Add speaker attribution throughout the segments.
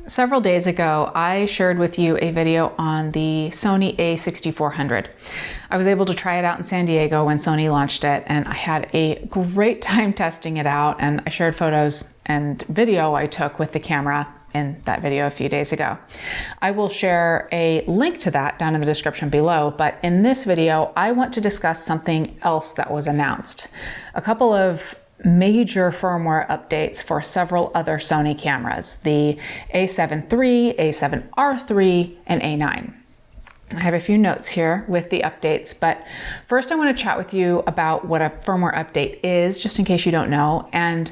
Speaker 1: Several days ago, I shared with you a video on the Sony a6400. I was able to try it out in San Diego when Sony launched it, and I had a great time testing it out, and I shared photos and video I took with the camera in that video a few days ago. I will share a link to that down in the description below, but in this video, I want to discuss something else that was announced. A couple of major firmware updates for several other Sony cameras, the a7 III, a7 R3, and a9. I have a few notes here with the updates, but first I want to chat with you about what a firmware update is, just in case you don't know, and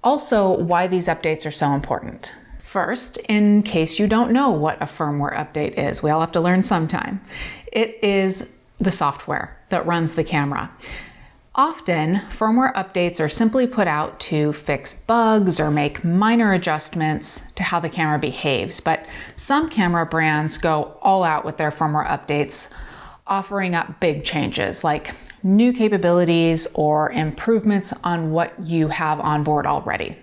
Speaker 1: also why these updates are so important. First, in case you don't know what a firmware update is, we all have to learn sometime. It is the software that runs the camera. Often, firmware updates are simply put out to fix bugs or make minor adjustments to how the camera behaves, but some camera brands go all out with their firmware updates, offering up big changes like new capabilities or improvements on what you have on board already.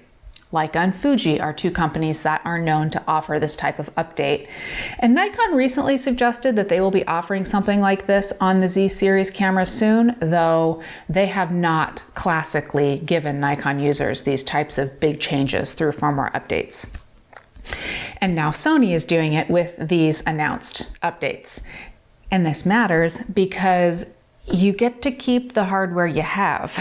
Speaker 1: Leica and Fuji are two companies that are known to offer this type of update. And Nikon recently suggested that they will be offering something like this on the Z series cameras soon, though they have not classically given Nikon users these types of big changes through firmware updates. And now Sony is doing it with these announced updates. And this matters because you get to keep the hardware you have.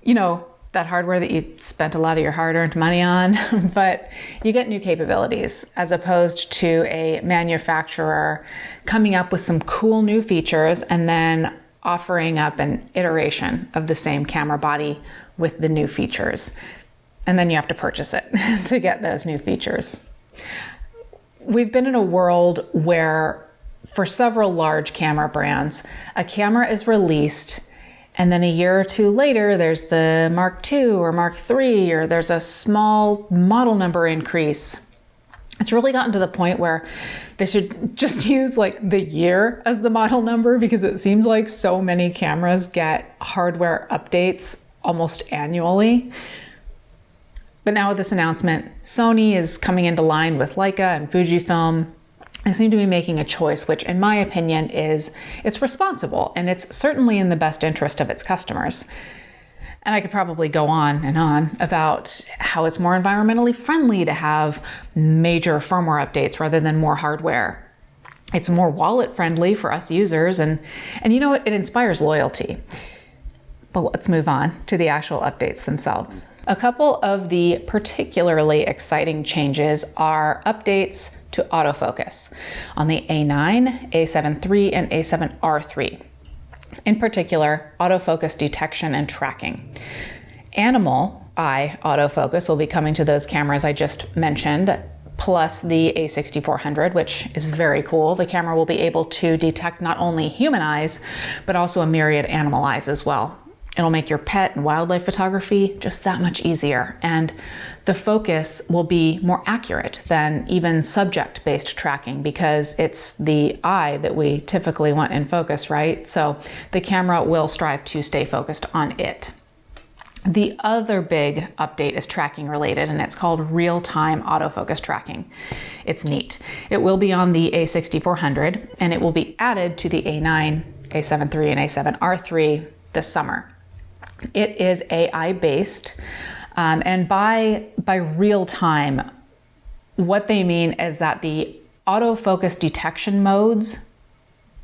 Speaker 1: You know, that hardware that you spent a lot of your hard-earned money on, but you get new capabilities as opposed to a manufacturer coming up with some cool new features and then offering up an iteration of the same camera body with the new features. And then you have to purchase it to get those new features. We've been in a world where for several large camera brands, a camera is released and then a year or two later, there's the Mark II or Mark III, or there's a small model number increase. It's really gotten to the point where they should just use like the year as the model number, because it seems like so many cameras get hardware updates almost annually. But now with this announcement, Sony is coming into line with Leica and Fujifilm. They seem to be making a choice, which in my opinion it's responsible, and it's certainly in the best interest of its customers. And I could probably go on and on about how it's more environmentally friendly to have major firmware updates rather than more hardware. It's more wallet friendly for us users, and you know what? It inspires loyalty. But let's move on to the actual updates themselves. A couple of the particularly exciting changes are updates to autofocus on the a9, a7 III, and a7 R3. In particular, autofocus detection and tracking. Animal eye autofocus will be coming to those cameras I just mentioned, plus the a6400, which is very cool. The camera will be able to detect not only human eyes, but also a myriad animal eyes as well. It'll make your pet and wildlife photography just that much easier, and the focus will be more accurate than even subject-based tracking, because it's the eye that we typically want in focus, right? So the camera will strive to stay focused on it. The other big update is tracking related, and it's called real-time autofocus tracking. It's neat. It will be on the a6400, and it will be added to the a9, a7 III, and a7 R3 this summer. It is AI based, and by real time, what they mean is that the autofocus detection modes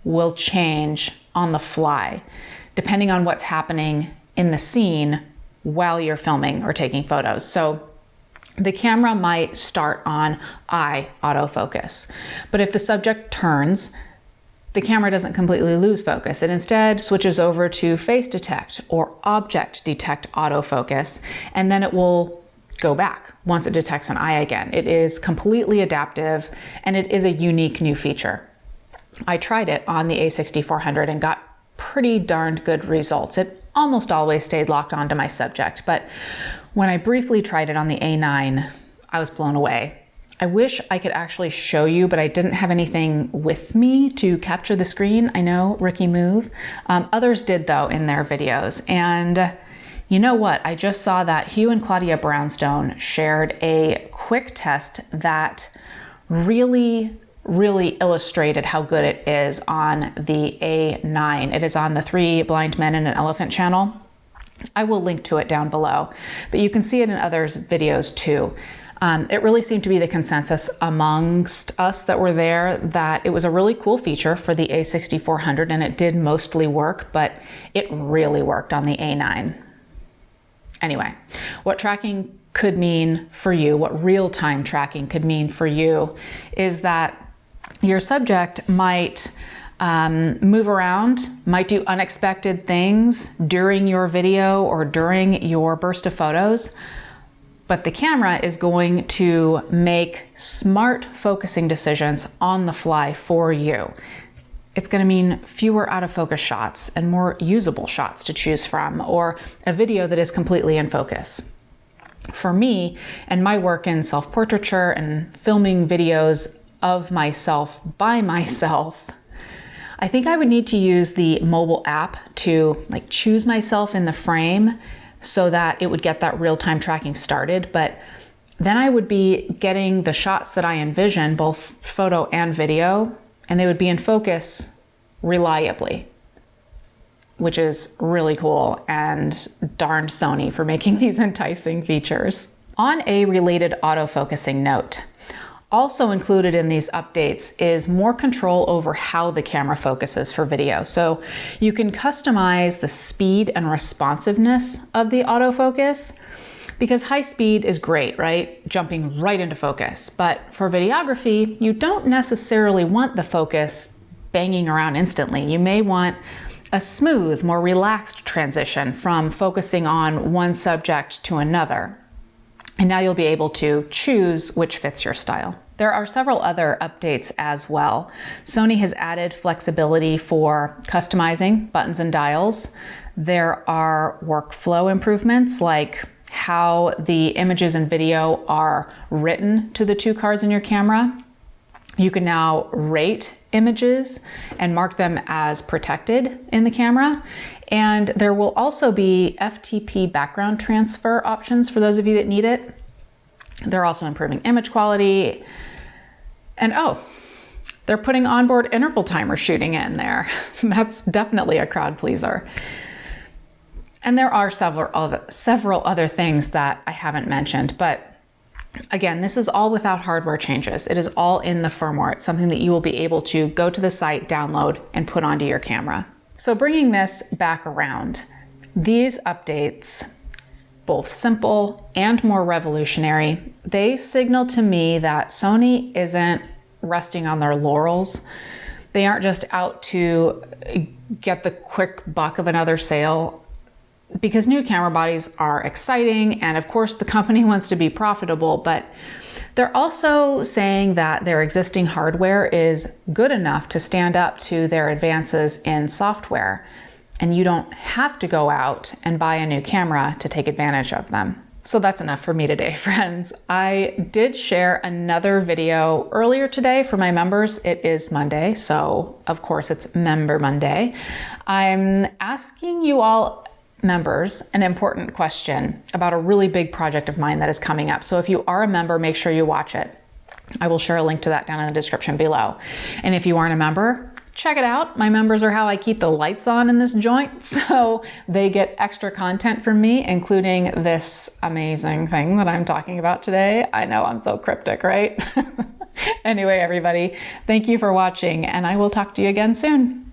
Speaker 1: will change on the fly, depending on what's happening in the scene while you're filming or taking photos. So the camera might start on eye autofocus, but if the subject turns, the camera doesn't completely lose focus. It instead switches over to face detect or object detect autofocus, and then it will go back once it detects an eye again. It is completely adaptive, and it is a unique new feature. I tried it on the a6400 and got pretty darned good results. It almost always stayed locked onto my subject, but when I briefly tried it on the a9, I was blown away. I wish I could actually show you, but I didn't have anything with me to capture the screen. I know, rookie move. Others did though in their videos. And You know what? I just saw that Hugh and Claudia Brownstone shared a quick test that really illustrated how good it is on the A9. It is on the 3 Blind Men and an Elephant channel. I will link to it down below, but you can see it in others' videos too. It really seemed to be the consensus amongst us that were there that it was a really cool feature for the A6400, and it did mostly work, but it really worked on the A9. Anyway, what tracking could mean for you, what real-time tracking could mean for you, is that your subject might move around, might do unexpected things during your video or during your burst of photos, but the camera is going to make smart focusing decisions on the fly for you. It's going to mean fewer out of focus shots and more usable shots to choose from, or a video that is completely in focus. For me and my work in self-portraiture and filming videos of myself by myself, I think I would need to use the mobile app to choose myself in the frame so that it would get that real-time tracking started. But then I would be getting the shots that I envision, both photo and video, and they would be in focus reliably, which is really cool, and darn Sony for making these enticing features. On a related autofocusing note, also included in these updates is more control over how the camera focuses for video. So you can customize the speed and responsiveness of the autofocus, because high speed is great, right? Jumping right into focus. But for videography, you don't necessarily want the focus banging around instantly. You may want a smooth, more relaxed transition from focusing on one subject to another. And now you'll be able to choose which fits your style. There are several other updates as well. Sony has added flexibility for customizing buttons and dials. There are workflow improvements, like how the images and video are written to the 2 cards in your camera. You can now rate images and mark them as protected in the camera. And there will also be FTP background transfer options for those of you that need it. They're also improving image quality. And they're putting onboard interval timer shooting in there. That's definitely a crowd pleaser. And there are several other things that I haven't mentioned, but again, this is all without hardware changes. It is all in the firmware. It's something that you will be able to go to the site, download, and put onto your camera. So bringing this back around, these updates, both simple and more revolutionary, they signal to me that Sony isn't resting on their laurels. They aren't just out to get the quick buck of another sale, because new camera bodies are exciting, and of course the company wants to be profitable, but they're also saying that their existing hardware is good enough to stand up to their advances in software, and you don't have to go out and buy a new camera to take advantage of them. So that's enough for me today, friends. I did share another video earlier today for my members. It is Monday, so of course it's Member Monday. I'm asking you all members an important question about a really big project of mine that is coming up. So if you are a member, make sure you watch it. I will share a link to that down in the description below. And if you aren't a member, check it out. My members are how I keep the lights on in this joint, so they get extra content from me, including this amazing thing that I'm talking about today. I know, I'm so cryptic, right? Anyway, everybody, thank you for watching, and I will talk to you again soon.